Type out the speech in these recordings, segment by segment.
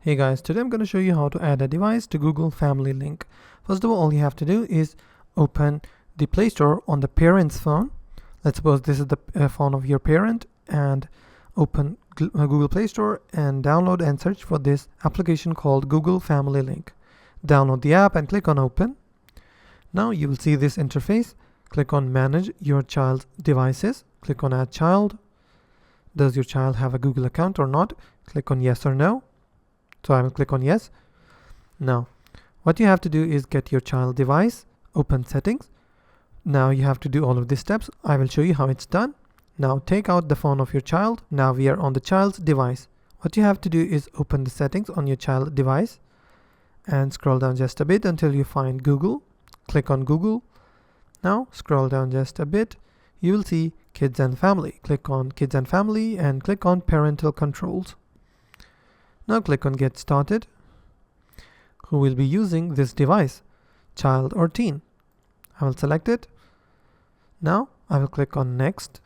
Hey guys, today I'm going to show you how to add a device to Google Family Link. First of all you have to do is open the Play Store on the parent's phone. Let's suppose this is the phone of your parent, and open Google Play Store and download and search for this application called Google Family Link. Download the app and click on Open. Now you will see this interface. Click on Manage your child's devices. Click on Add Child. Does your child have a Google account or not? Click on Yes or No. So I will click on yes. Now, what you have to do is get your child device, open settings. Now you have to do all of these steps. I will show you how it's done. Now take out the phone of your child. Now we are on the child's device. What you have to do is open the settings on your child device and scroll down just a bit until you find Google. Click on Google. Now scroll down just a bit. You will see Kids and Family. Click on Kids and Family and click on Parental Controls. Now click on Get Started. Who will be using this device? Child or teen? I will select it. Now I will click on Next.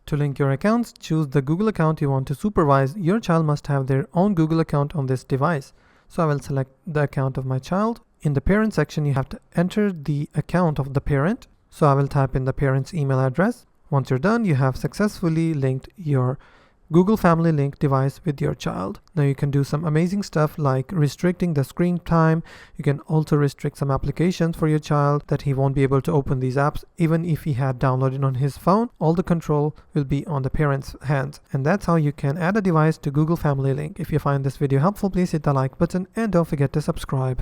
To link your accounts, choose the Google account you want to supervise. Your child must have their own Google account on this device. So I will select the account of my child. In the parent section, you have to enter the account of the parent. So I will type in the parent's email address. Once you're done, you have successfully linked your Google Family Link device with your child. Now you can do some amazing stuff like restricting the screen time. You can also restrict some applications for your child that he won't be able to open these apps even if he had downloaded on his phone. All the control will be on the parent's hands. And that's how you can add a device to Google Family Link. If you find this video helpful, please hit the like button and don't forget to subscribe.